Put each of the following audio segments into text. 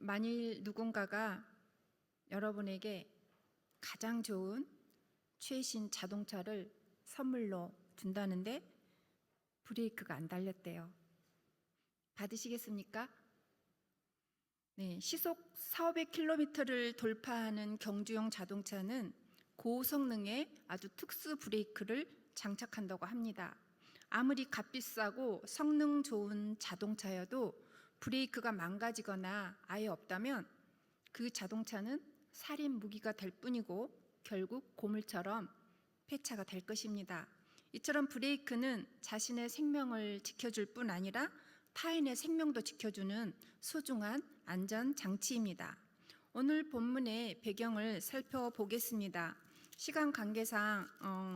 만일 누군가가 여러분에게 가장 좋은 최신 자동차를 선물로 준다는데 브레이크가 안 달렸대요. 받으시겠습니까? 네, 시속 4,500km를 돌파하는 경주용 자동차는 고성능의 아주 특수 브레이크를 장착한다고 합니다. 아무리 값비싸고 성능 좋은 자동차여도 브레이크가 망가지거나 아예 없다면 그 자동차는 살인 무기가 될 뿐이고 결국 고물처럼 폐차가 될 것입니다. 이처럼 브레이크는 자신의 생명을 지켜줄 뿐 아니라 타인의 생명도 지켜주는 소중한 안전장치입니다. 오늘 본문의 배경을 살펴보겠습니다. 시간 관계상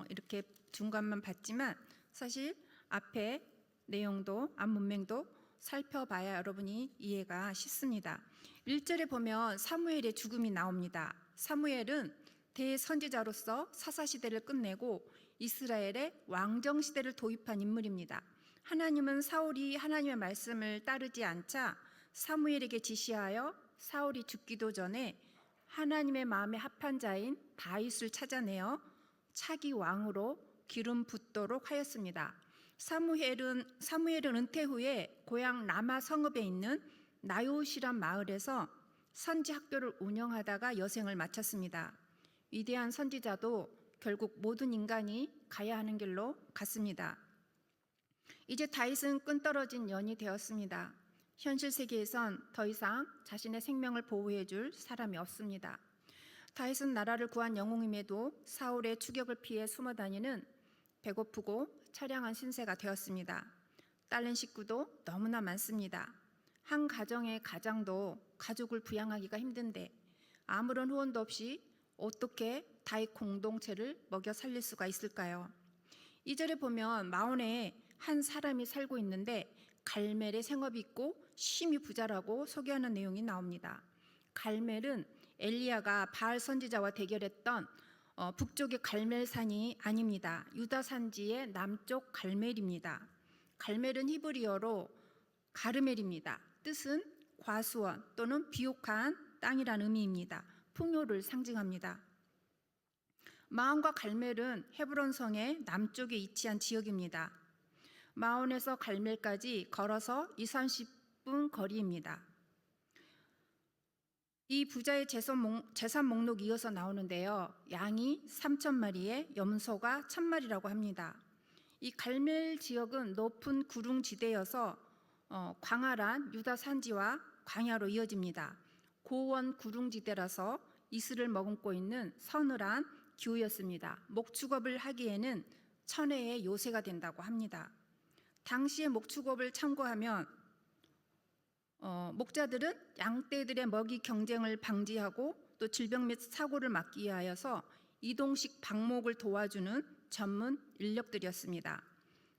이렇게 중간만 봤지만 사실 앞에 내용도 앞 문맥도 살펴봐야 여러분이 이해가 쉽습니다. 1절에 보면 사무엘의 죽음이 나옵니다. 사무엘은 대선지자로서 사사시대를 끝내고 이스라엘의 왕정시대를 도입한 인물입니다. 하나님은 사울이 하나님의 말씀을 따르지 않자 사무엘에게 지시하여 사울이 죽기도 전에 하나님의 마음에 합한 자인 다윗을 찾아내어 차기 왕으로 기름 붓도록 하였습니다. 사무엘은 은퇴 후에 고향 라마 성읍에 있는 나요시란 마을에서 선지 학교를 운영하다가 여생을 마쳤습니다. 위대한 선지자도 결국 모든 인간이 가야 하는 길로 갔습니다. 이제 다윗은 끈떨어진 년이 되었습니다. 현실 세계에선 더 이상 자신의 생명을 보호해 줄 사람이 없습니다. 다윗은 나라를 구한 영웅임에도 사울의 추격을 피해 숨어 다니는 배고프고 처량한 신세가 되었습니다. 딸린 식구도 너무나 많습니다. 한 가정의 가장도 가족을 부양하기가 힘든데 아무런 후원도 없이 어떻게 다윗 공동체를 먹여 살릴 수가 있을까요? 2절에 보면 마온에 한 사람이 살고 있는데 갈멜의 생업이 있고 심히 부자라고 소개하는 내용이 나옵니다. 갈멜은 엘리야가 바알 선지자와 대결했던 북쪽의 갈멜산이 아닙니다. 유다 산지의 남쪽 갈멜입니다. 갈멜은 히브리어로 가르멜입니다. 뜻은 과수원 또는 비옥한 땅이라는 의미입니다. 풍요를 상징합니다. 마온과 갈멜은 헤브론 성의 남쪽에 위치한 지역입니다. 마온에서 갈멜까지 걸어서 20-30분 거리입니다. 이 부자의 재산 목록이 이어서 나오는데요. 양이 3,000마리에 염소가 1,000마리라고 합니다. 이 갈멜 지역은 높은 구릉지대여서 광활한 유다 산지와 광야로 이어집니다. 고원 구릉지대라서 이슬을 머금고 있는 서늘한 기후였습니다. 목축업을 하기에는 천혜의 요새가 된다고 합니다. 당시의 목축업을 참고하면 목자들은 양떼들의 먹이 경쟁을 방지하고 또 질병 및 사고를 막기 위하여서 이동식 방목을 도와주는 전문 인력들이었습니다.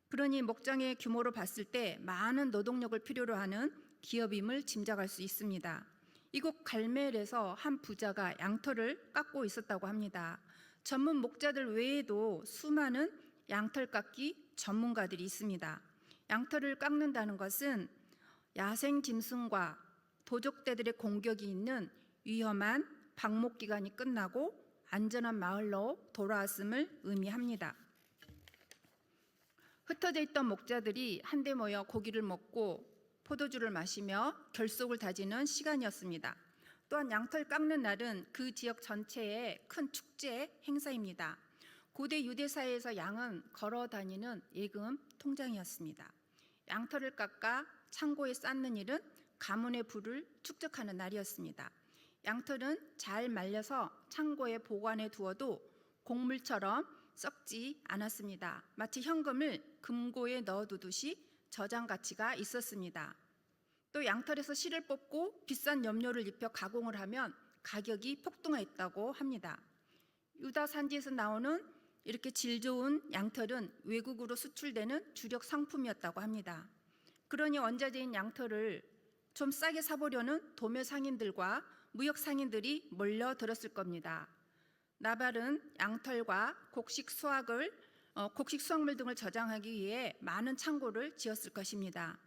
그러니 목장의 규모로 봤을 때 많은 노동력을 필요로 하는 기업임을 짐작할 수 있습니다. 이곳 갈멜에서 한 부자가 양털을 깎고 있었다고 합니다. 전문 목자들 외에도 수많은 양털 깎기 전문가들이 있습니다. 양털을 깎는다는 것은 야생 짐승과 도적대들의 공격이 있는 위험한 방목 기간이 끝나고 안전한 마을로 돌아왔음을 의미합니다. 흩어져 있던 목자들이 한데 모여 고기를 먹고 포도주를 마시며 결속을 다지는 시간이었습니다. 또한 양털 깎는 날은 그 지역 전체의 큰 축제 행사입니다. 고대 유대 사회에서 양은 걸어 다니는 예금 통장이었습니다. 양털을 깎아 창고에 쌓는 일은 가문의 부를 축적하는 날이었습니다. 양털은 잘 말려서 창고에 보관해 두어도 곡물처럼 썩지 않았습니다. 마치 현금을 금고에 넣어두듯이 저장 가치가 있었습니다. 또 양털에서 실을 뽑고 비싼 염료를 입혀 가공을 하면 가격이 폭등했다고 합니다. 유다 산지에서 나오는 이렇게 질 좋은 양털은 외국으로 수출되는 주력 상품이었다고 합니다. 그러니 원자재인 양털을 좀 싸게 사보려는 도매 상인들과 무역 상인들이 몰려들었을 겁니다. 나발은 양털과 곡식 수확물 등을 저장하기 위해 많은 창고를 지었을 것입니다.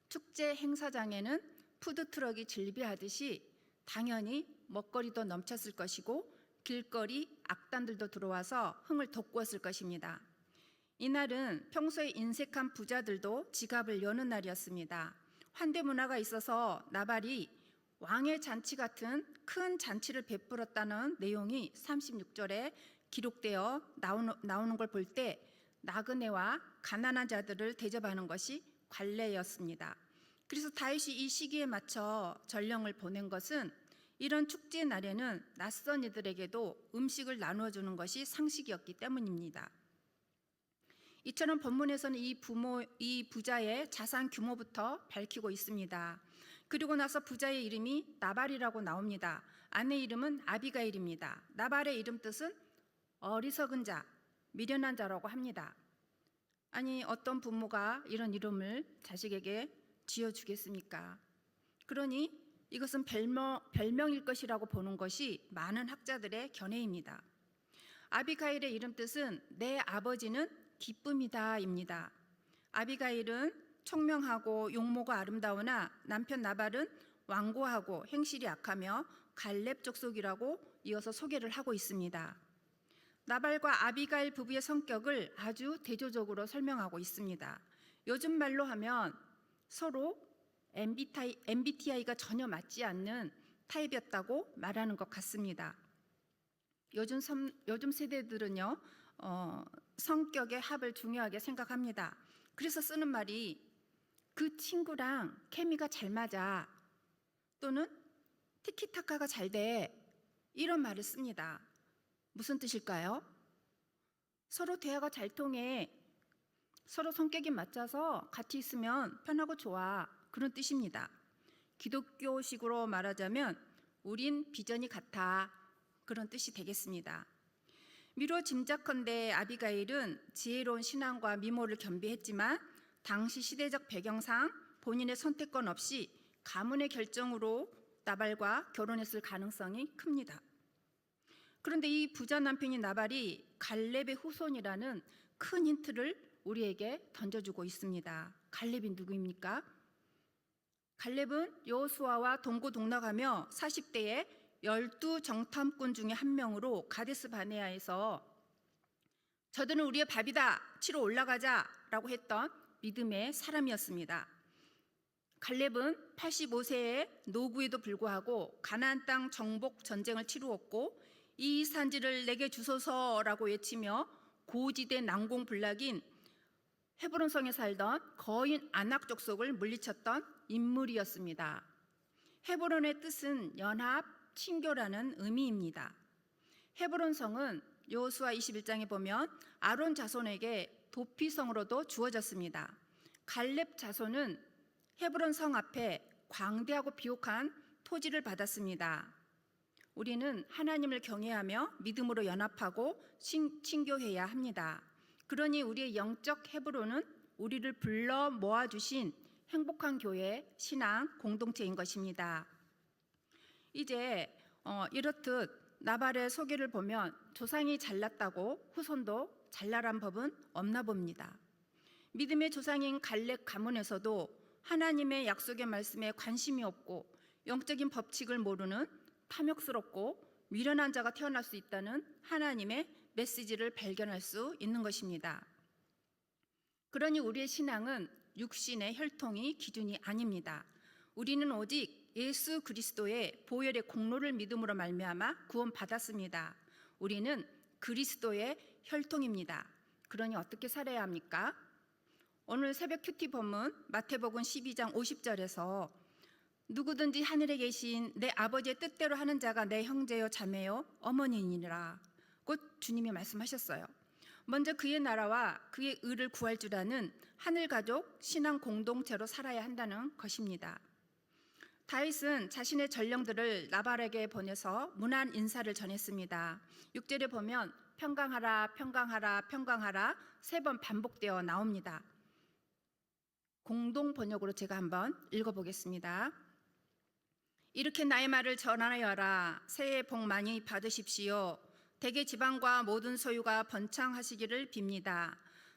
축제 행사장에는 푸드트럭이 질비하듯이 당연히 먹거리도 넘쳤을 것이고 길거리 악단들도 들어와서 흥을 돋구었을 것입니다. 이날은 평소에 인색한 부자들도 지갑을 여는 날이었습니다. 환대 문화가 있어서 나발이 왕의 잔치 같은 큰 잔치를 베풀었다는 내용이 36절에 기록되어 나오는 걸 볼 때 나그네와 가난한 자들을 대접하는 것이 관례였습니다. 그래서 다윗이 이 시기에 맞춰 전령을 보낸 것은 이런 축제 날에는 낯선 이들에게도 음식을 나누어 주는 것이 상식이었기 때문입니다. 이처럼 본문에서는 이 부자의 자산 규모부터 밝히고 있습니다. 그리고 나서 부자의 이름이 나발이라고 나옵니다. 아내 이름은 아비가일입니다. 나발의 이름 뜻은 어리석은 자, 미련한 자라고 합니다. 아니 어떤 부모가 이런 이름을 자식에게 지어주겠습니까? 그러니 이것은 별명일 것이라고 보는 것이 많은 학자들의 견해입니다. 아비가일의 이름 뜻은 내 아버지는 기쁨이다입니다. 아비가일은 총명하고 용모가 아름다우나 남편 나발은 완고하고 행실이 악하며 갈렙 족속이라고 이어서 소개를 하고 있습니다. 나발과 아비가일 부부의 성격을 아주 대조적으로 설명하고 있습니다. 요즘 말로 하면 서로 MBTI가 전혀 맞지 않는 타입이었다고 말하는 것 같습니다. 요즘 세대들은요 성격의 합을 중요하게 생각합니다. 그래서 쓰는 말이 그 친구랑 케미가 잘 맞아 또는 티키타카가 잘 돼 이런 말을 씁니다. 무슨 뜻일까요? 서로 대화가 잘 통해 서로 성격이 맞아서 같이 있으면 편하고 좋아 그런 뜻입니다. 기독교식으로 말하자면 우린 비전이 같아 그런 뜻이 되겠습니다. 미뤄 짐작컨대 아비가일은 지혜로운 신앙과 미모를 겸비했지만 당시 시대적 배경상 본인의 선택권 없이 가문의 결정으로 나발과 결혼했을 가능성이 큽니다. 그런데 이 부자 남편인 나발이 갈렙의 후손이라는 큰 힌트를 우리에게 던져주고 있습니다. 갈렙이 누구입니까? 갈렙은 여호수아와 동고동락하며 40대에 12정탐꾼 중에 한 명으로 가데스 바네아에서 저들은 우리의 밥이다 치러 올라가자 라고 했던 믿음의 사람이었습니다. 갈렙은 85세의 노구에도 불구하고 가나안 땅 정복 전쟁을 치루었고 이 산지를 내게 주소서라고 외치며 고지대 난공불락인 헤브론 성에 살던 거인 아낙 족속을 물리쳤던 인물이었습니다. 헤브론의 뜻은 연합, 친교라는 의미입니다. 헤브론 성은 여호수아 21장에 보면 아론 자손에게 도피성으로도 주어졌습니다. 갈렙 자손은 헤브론 성 앞에 광대하고 비옥한 토지를 받았습니다. 우리는 하나님을 경외하며 믿음으로 연합하고 친교해야 합니다. 그러니 우리의 영적 헤브론은 우리를 불러 모아주신 행복한 교회, 신앙, 공동체인 것입니다. 이제 이렇듯 나발의 소개를 보면 조상이 잘났다고 후손도 잘나란 법은 없나 봅니다. 믿음의 조상인 갈렙 가문에서도 하나님의 약속의 말씀에 관심이 없고 영적인 법칙을 모르는 탐욕스럽고 미련한 자가 태어날 수 있다는 하나님의 메시지를 발견할 수 있는 것입니다. 그러니 우리의 신앙은 육신의 혈통이 기준이 아닙니다. 우리는 오직 예수 그리스도의 보혈의 공로를 믿음으로 말미암아 구원받았습니다. 우리는 그리스도의 혈통입니다. 그러니 어떻게 살아야 합니까? 오늘 새벽 큐티 본문 마태복음 12장 50절에서 누구든지 하늘에 계신 내 아버지의 뜻대로 하는 자가 내 형제요 자매요 어머니이니라 곧 주님이 말씀하셨어요. 먼저 그의 나라와 그의 의를 구할 줄 아는 하늘가족 신앙 공동체로 살아야 한다는 것입니다. 다윗은 자신의 전령들을 나발에게 보내서 문안 인사를 전했습니다. 6절에 보면 평강하라 평강하라 평강하라 3번 반복되어 나옵니다. 공동 번역으로 제가 한번 읽어보겠습니다. 이렇게 나의 말을 전하여라. 새해 복 많이 받으십시오. 댁의 지방과 모든 소유가 번창하시기를 빕니다.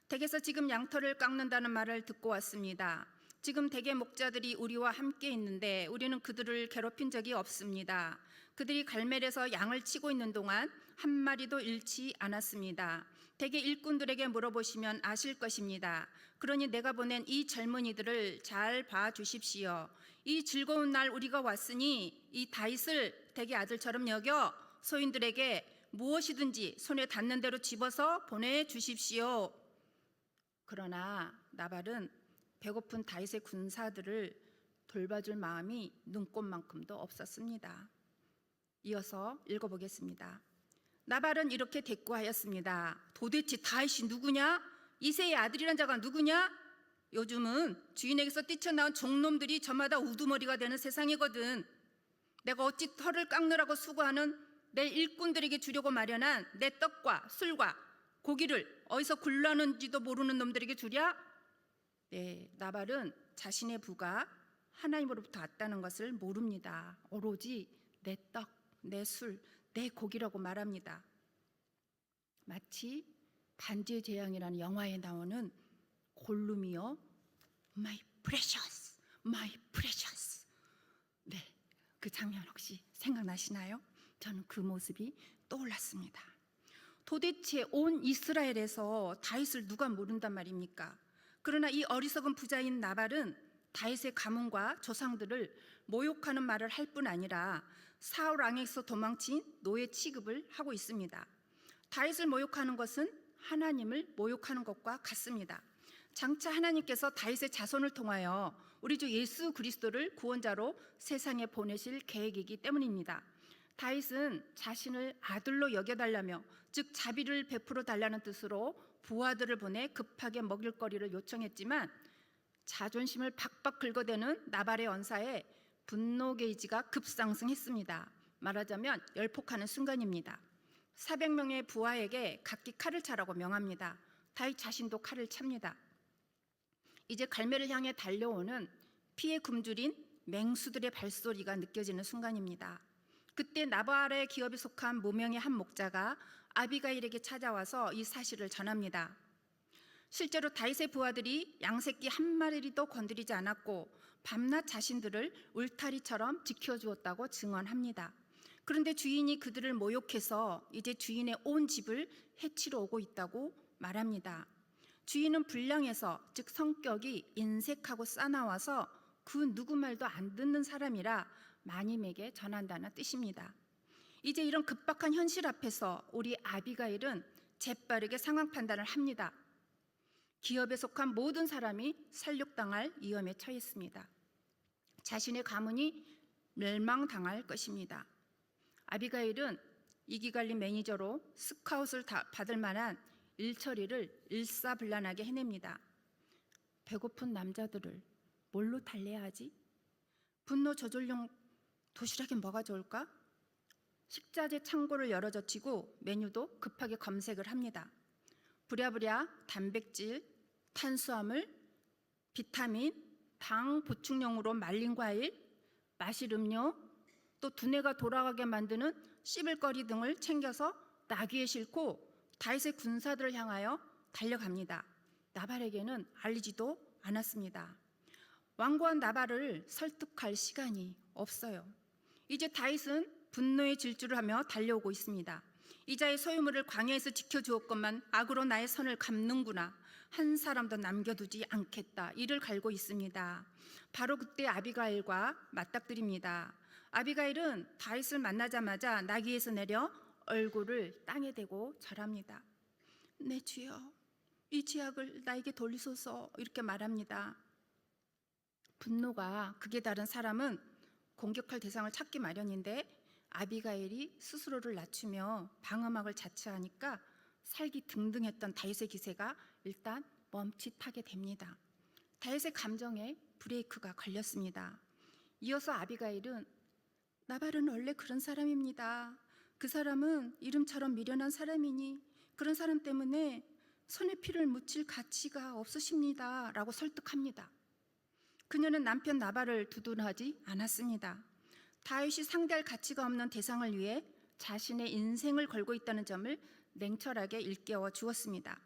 댁에서 지금 양털을 깎는다는 말을 듣고 왔습니다. 지금 대개 목자들이 우리와 함께 있는데 우리는 그들을 괴롭힌 적이 없습니다. 그들이 갈멜에서 양을 치고 있는 동안 한 마리도 잃지 않았습니다. 대개 일꾼들에게 물어보시면 아실 것입니다. 그러니 내가 보낸 이 젊은이들을 잘 봐주십시오. 이 즐거운 날 우리가 왔으니 이 다윗을 대개 아들처럼 여겨 소인들에게 무엇이든지 손에 닿는 대로 집어서 보내주십시오. 그러나 나발은 배고픈 다윗의 군사들을 돌봐줄 마음이 눈꼽만큼도 없었습니다. 이어서 읽어보겠습니다. 나발은 이렇게 대꾸하였습니다. 도대체 다윗이 누구냐? 이새의 아들이란 자가 누구냐? 요즘은 주인에게서 뛰쳐나온 종놈들이 저마다 우두머리가 되는 세상이거든. 내가 어찌 털을 깎느라고 수고하는 내 일꾼들에게 주려고 마련한 내 떡과 술과 고기를 어디서 굴러는지도 모르는 놈들에게 주랴? 네, 나발은 자신의 부가 하나님으로부터 왔다는 것을 모릅니다. 오로지 내 떡, 내 술, 내 고기라고 말합니다. 마치 반지의 제왕이라는 영화에 나오는 골룸이요, My precious, my precious. 네, 그 장면 혹시 생각나시나요? 저는 그 모습이 떠올랐습니다. 도대체 온 이스라엘에서 다윗을 누가 모른단 말입니까? 그러나 이 어리석은 부자인 나발은 다윗의 가문과 조상들을 모욕하는 말을 할 뿐 아니라 사울 왕에게서 도망친 노예 취급을 하고 있습니다. 다윗을 모욕하는 것은 하나님을 모욕하는 것과 같습니다. 장차 하나님께서 다윗의 자손을 통하여 우리 주 예수 그리스도를 구원자로 세상에 보내실 계획이기 때문입니다. 다윗은 자신을 아들로 여겨달라며, 즉 자비를 베풀어 달라는 뜻으로 부하들을 보내 급하게 먹일거리를 요청했지만 자존심을 박박 긁어대는 나발의 언사에 분노 게이지가 급상승했습니다. 말하자면 열폭하는 순간입니다. 400명의 부하에게 각기 칼을 차라고 명합니다. 다윗 자신도 칼을 찹니다. 이제 갈멜을 향해 달려오는 피에 굶주린 맹수들의 발소리가 느껴지는 순간입니다. 그때 나발의 기업에 속한 무명의 한 목자가 아비가일에게 찾아와서 이 사실을 전합니다. 실제로 다윗의 부하들이 양새끼 한 마리도 건드리지 않았고 밤낮 자신들을 울타리처럼 지켜주었다고 증언합니다. 그런데 주인이 그들을 모욕해서 이제 주인의 온 집을 해치러 오고 있다고 말합니다. 주인은 불량해서, 즉 성격이 인색하고 싸나워서 그 누구 말도 안 듣는 사람이라 마님에게 전한다는 뜻입니다. 이제 이런 급박한 현실 앞에서 우리 아비가일은 재빠르게 상황 판단을 합니다. 기업에 속한 모든 사람이 살육당할 위험에 처했습니다. 자신의 가문이 멸망당할 것입니다. 아비가일은 이기갈리 매니저로 스카웃을 받을 만한 일처리를 일사불란하게 해냅니다. 배고픈 남자들을 뭘로 달래야 하지? 분노 조절용 도시락에 뭐가 좋을까? 식자재 창고를 열어 젖히고 메뉴도 급하게 검색을 합니다. 부랴부랴 단백질, 탄수화물, 비타민, 당 보충용으로 말린 과일, 마실 음료, 또 두뇌가 돌아가게 만드는 씹을거리 등을 챙겨서 나귀에 싣고 다윗의 군사들을 향하여 달려갑니다. 나발에게는 알리지도 않았습니다. 완고한 나발을 설득할 시간이 없어요. 이제 다윗은 분노의 질주를 하며 달려오고 있습니다. 이자의 소유물을 광야에서 지켜주었건만 악으로 나의 선을 갚는구나. 한 사람도 남겨두지 않겠다. 이를 갈고 있습니다. 바로 그때 아비가일과 맞닥뜨립니다. 아비가일은 다윗을 만나자마자 나귀에서 내려 얼굴을 땅에 대고 절합니다. 내 주여, 이 죄악을 나에게 돌리소서, 이렇게 말합니다. 분노가 극에 달한 사람은 공격할 대상을 찾기 마련인데 아비가일이 스스로를 낮추며 방어막을 자처하니까 살기 등등했던 다윗의 기세가 일단 멈칫하게 됩니다. 다윗의 감정에 브레이크가 걸렸습니다. 이어서 아비가일은 나발은 원래 그런 사람입니다. 그 사람은 이름처럼 미련한 사람이니 그런 사람 때문에 손에 피를 묻힐 가치가 없으십니다. 라고 설득합니다. 그녀는 남편 나발을 두둔하지 않았습니다. 다윗이 상대할 가치가 없는 대상을 위해 자신의 인생을 걸고 있다는 점을 냉철하게 일깨워 주었습니다.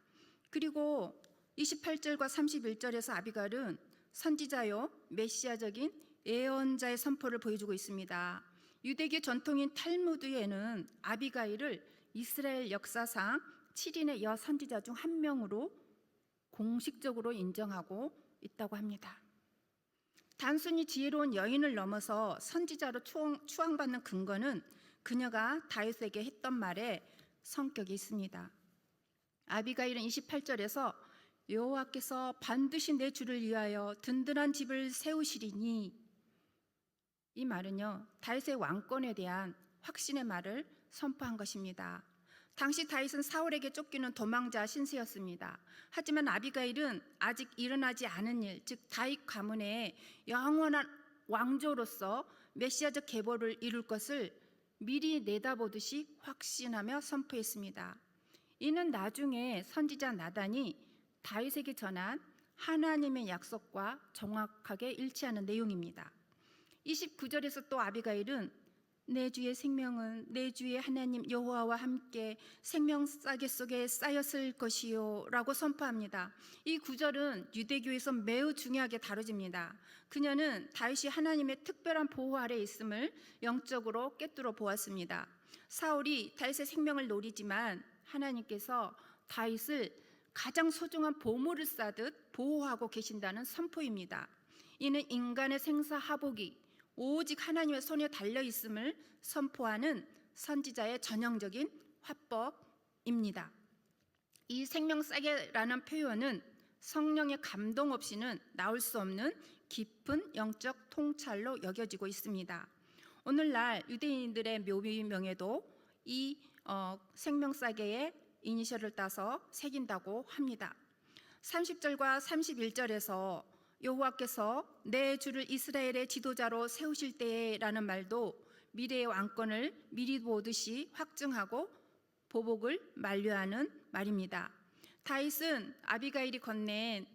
그리고 28절과 31절에서 아비갈은 선지자요 메시아적인 예언자의 선포를 보여주고 있습니다. 유대교 전통인 탈무드에는 아비가일을 이스라엘 역사상 7인의 여선지자 중 한 명으로 공식적으로 인정하고 있다고 합니다. 단순히 지혜로운 여인을 넘어서 선지자로 추앙받는 근거는 그녀가 다윗에게 했던 말에 성격이 있습니다. 아비가일은 28절에서 여호와께서 반드시 내 주를 위하여 든든한 집을 세우시리니, 이 말은요 다윗의 왕권에 대한 확신의 말을 선포한 것입니다. 당시 다윗은 사울에게 쫓기는 도망자 신세였습니다. 하지만 아비가일은 아직 일어나지 않은 일, 즉 다윗 가문의 영원한 왕조로서 메시아적 계보를 이룰 것을 미리 내다보듯이 확신하며 선포했습니다. 이는 나중에 선지자 나단이 다윗에게 전한 하나님의 약속과 정확하게 일치하는 내용입니다. 29절에서 또 아비가일은 내 주의 생명은 내 주의 하나님 여호와와 함께 생명 싸개 속에 쌓였을 것이요 라고 선포합니다. 이 구절은 유대교에서 매우 중요하게 다뤄집니다. 그녀는 다윗이 하나님의 특별한 보호 아래 있음을 영적으로 꿰뚫어 보았습니다. 사울이 다윗의 생명을 노리지만 하나님께서 다윗을 가장 소중한 보물을 쌓듯 보호하고 계신다는 선포입니다. 이는 인간의 생사하복이 오직 하나님의 손에 달려 있음을 선포하는 선지자의 전형적인 화법입니다. 이 생명싸개라는 표현은 성령의 감동 없이는 나올 수 없는 깊은 영적 통찰로 여겨지고 있습니다. 오늘날 유대인들의 묘비명에도 이 생명싸개의 이니셜을 따서 새긴다고 합니다. 30절과 31절에서 여호와께서 내 주를 이스라엘의 지도자로 세우실 때라는 말도 미래의 왕권을 미리 보듯이 확증하고 보복을 만류하는 말입니다. 다윗은 아비가일이 건넨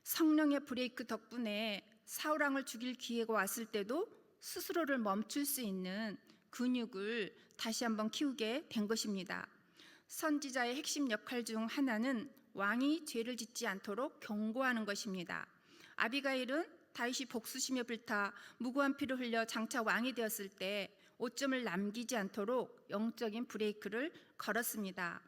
성령의 브레이크 덕분에 사울왕을 죽일 기회가 왔을 때도 스스로를 멈출 수 있는 근육을 다시 한번 키우게 된 것입니다. 선지자의 핵심 역할 중 하나는 왕이 죄를 짓지 않도록 경고하는 것입니다. 아비가일은 다윗이 복수심에 불타 무고한 피를 흘려 장차 왕이 되었을 때 오점을 남기지 않도록 영적인 브레이크를 걸었습니다.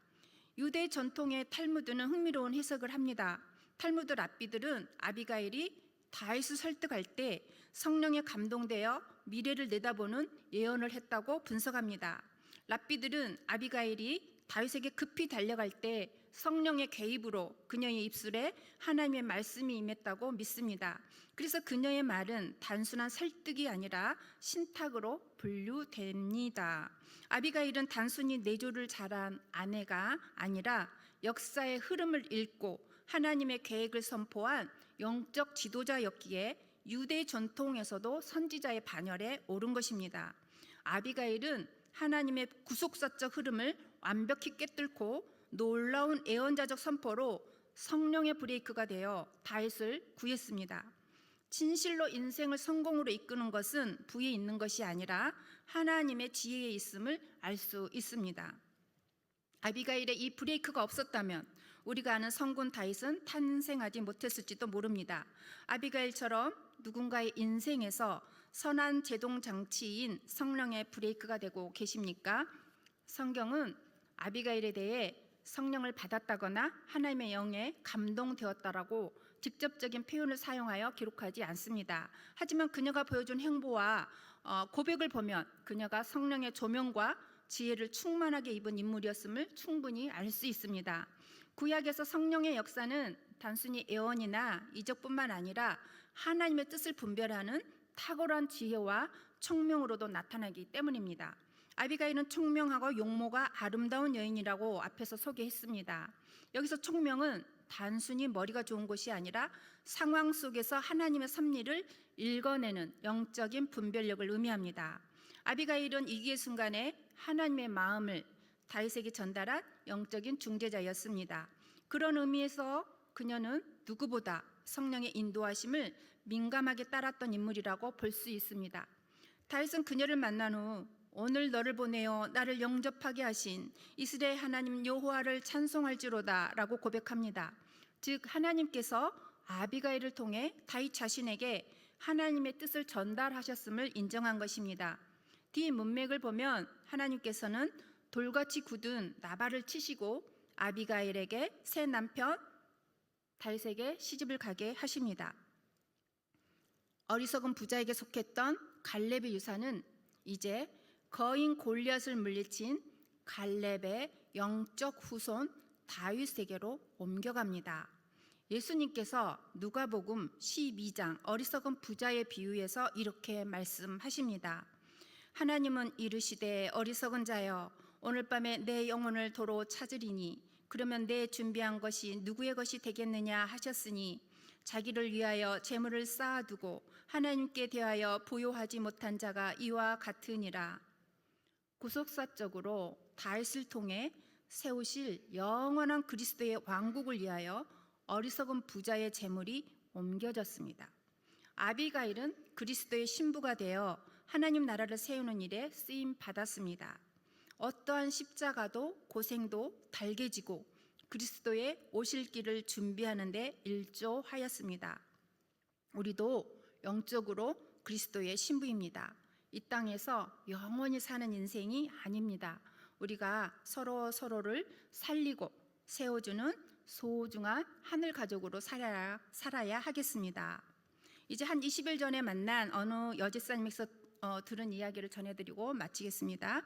유대 전통의 탈무드는 흥미로운 해석을 합니다. 탈무드 랍비들은 아비가일이 다윗을 설득할 때 성령에 감동되어 미래를 내다보는 예언을 했다고 분석합니다. 랍비들은 아비가일이 다윗에게 급히 달려갈 때 성령의 개입으로 그녀의 입술에 하나님의 말씀이 임했다고 믿습니다. 그래서 그녀의 말은 단순한 설득이 아니라 신탁으로 분류됩니다. 아비가일은 단순히 내조를 잘한 아내가 아니라 역사의 흐름을 읽고 하나님의 계획을 선포한 영적 지도자였기에 유대 전통에서도 선지자의 반열에 오른 것입니다. 아비가일은 하나님의 구속사적 흐름을 완벽히 꿰뚫고 놀라운 예언자적 선포로 성령의 브레이크가 되어 다윗을 구했습니다. 진실로 인생을 성공으로 이끄는 것은 부에 있는 것이 아니라 하나님의 지혜에 있음을 알 수 있습니다. 아비가일의 이 브레이크가 없었다면 우리가 아는 성군 다윗은 탄생하지 못했을지도 모릅니다. 아비가일처럼 누군가의 인생에서 선한 제동 장치인 성령의 브레이크가 되고 계십니까? 성경은 아비가일에 대해 성령을 받았다거나 하나님의 영에 감동되었다라고 직접적인 표현을 사용하여 기록하지 않습니다. 하지만 그녀가 보여준 행보와 고백을 보면 그녀가 성령의 조명과 지혜를 충만하게 입은 인물이었음을 충분히 알 수 있습니다. 구약에서 성령의 역사는 단순히 예언이나 이적뿐만 아니라 하나님의 뜻을 분별하는 탁월한 지혜와 총명으로도 나타나기 때문입니다. 아비가일은 총명하고 용모가 아름다운 여인이라고 앞에서 소개했습니다. 여기서 총명은 단순히 머리가 좋은 것이 아니라 상황 속에서 하나님의 섭리를 읽어내는 영적인 분별력을 의미합니다. 아비가일은 위기의 순간에 하나님의 마음을 다윗에게 전달한 영적인 중재자였습니다. 그런 의미에서 그녀는 누구보다 성령의 인도하심을 민감하게 따랐던 인물이라고 볼 수 있습니다. 다윗은 그녀를 만난 후 오늘 너를 보내어 나를 영접하게 하신 이스라엘 하나님 여호와를 찬송할지로다 라고 고백합니다. 즉 하나님께서 아비가일을 통해 다윗 자신에게 하나님의 뜻을 전달하셨음을 인정한 것입니다. 뒤 문맥을 보면 하나님께서는 돌같이 굳은 나발을 치시고 아비가일에게 새 남편 다윗에게 시집을 가게 하십니다. 어리석은 부자에게 속했던 갈렙의 유산은 이제 거인 골리앗을 물리친 갈렙의 영적 후손 다윗에게로 옮겨갑니다. 예수님께서 누가복음 12장 어리석은 부자의 비유에서 이렇게 말씀하십니다. 하나님은 이르시되 어리석은 자여 오늘 밤에 내 영혼을 도로 찾으리니 그러면 내 준비한 것이 누구의 것이 되겠느냐 하셨으니 자기를 위하여 재물을 쌓아두고 하나님께 대하여 보요하지 못한 자가 이와 같으니라. 구속사적으로 다윗을 통해 세우실 영원한 그리스도의 왕국을 위하여 어리석은 부자의 재물이 옮겨졌습니다. 아비가일은 그리스도의 신부가 되어 하나님 나라를 세우는 일에 쓰임 받았습니다. 어떠한 십자가도 고생도 달게지고 그리스도의 오실 길을 준비하는 데 일조하였습니다. 우리도 영적으로 그리스도의 신부입니다. 이 땅에서 영원히 사는 인생이 아닙니다. 우리가 서로를 살리고 세워주는 소중한 하늘 가족으로 살아야 하겠습니다. 이제 한 20일 전에 만난 어느 여집사님에서 들은 이야기를 전해드리고 마치겠습니다.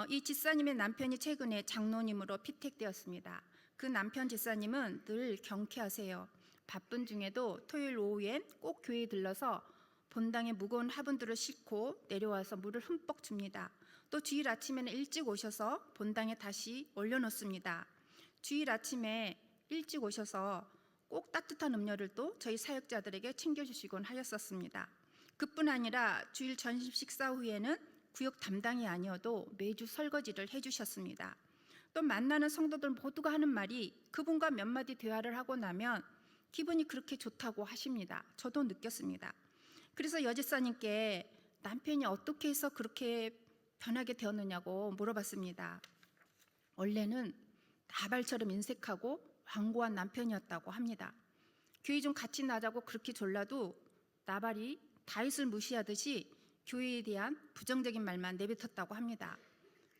이 집사님의 남편이 최근에 장로님으로 피택되었습니다. 그 남편 집사님은 늘 경쾌하세요. 바쁜 중에도 토요일 오후엔 꼭 교회에 들러서 본당의 무거운 화분들을 싣고 내려와서 물을 흠뻑 줍니다. 또 주일 아침에는 일찍 오셔서 본당에 다시 올려놓습니다. 주일 아침에 일찍 오셔서 꼭 따뜻한 음료를 또 저희 사역자들에게 챙겨주시곤 하였었습니다. 그뿐 아니라 주일 점심 식사 후에는 구역 담당이 아니어도 매주 설거지를 해주셨습니다. 또 만나는 성도들 모두가 하는 말이 그분과 몇 마디 대화를 하고 나면 기분이 그렇게 좋다고 하십니다. 저도 느꼈습니다. 그래서 여집사님께 남편이 어떻게 해서 그렇게 변하게 되었느냐고 물어봤습니다. 원래는 나발처럼 인색하고 완고한 남편이었다고 합니다. 교회 좀 같이 나자고 그렇게 졸라도 나발이 다윗을 무시하듯이 교회에 대한 부정적인 말만 내뱉었다고 합니다.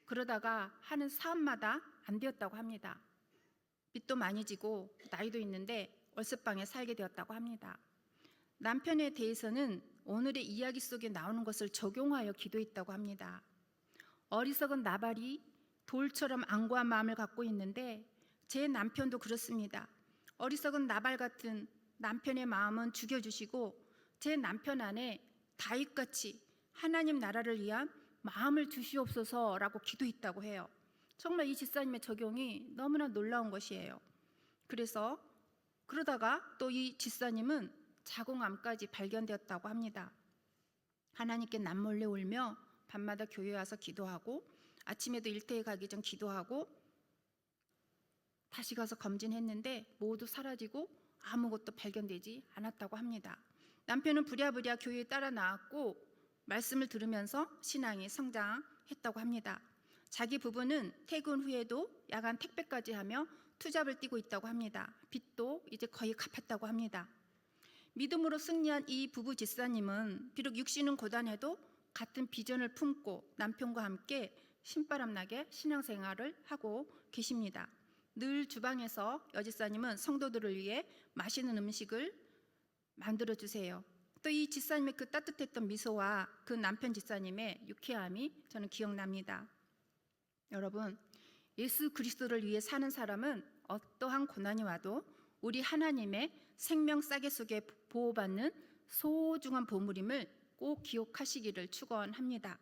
그러다가 하는 사업마다 안 되었다고 합니다. 빚도 많이 지고 나이도 있는데 월세방에 살게 되었다고 합니다. 남편에 대해서는 오늘의 이야기 속에 나오는 것을 적용하여 기도했다고 합니다. 어리석은 나발이 돌처럼 안고한 마음을 갖고 있는데 제 남편도 그렇습니다. 어리석은 나발 같은 남편의 마음은 죽여주시고 제 남편 안에 다윗같이 하나님 나라를 위한 마음을 주시옵소서라고 기도했다고 해요. 정말 이 집사님의 적용이 너무나 놀라운 것이에요. 그래서 그러다가 또 이 집사님은 자궁암까지 발견되었다고 합니다. 하나님께 남몰래 울며 밤마다 교회에 와서 기도하고 아침에도 일터에 가기 전 기도하고 다시 가서 검진했는데 모두 사라지고 아무것도 발견되지 않았다고 합니다. 남편은 부랴부랴 교회에 따라 나왔고 말씀을 들으면서 신앙이 성장했다고 합니다. 자기 부부는 퇴근 후에도 야간 택배까지 하며 투잡을 뛰고 있다고 합니다. 빚도 이제 거의 갚았다고 합니다. 믿음으로 승리한 이 부부 집사님은 비록 육신은 고단해도 같은 비전을 품고 남편과 함께 신바람나게 신앙생활을 하고 계십니다. 늘 주방에서 여집사님은 성도들을 위해 맛있는 음식을 만들어주세요. 또 이 집사님의 그 따뜻했던 미소와 그 남편 집사님의 유쾌함이 저는 기억납니다. 여러분, 예수 그리스도를 위해 사는 사람은 어떠한 고난이 와도 우리 하나님의 생명 싸개 속에 보호받는 소중한 보물임을 꼭 기억하시기를 축원합니다.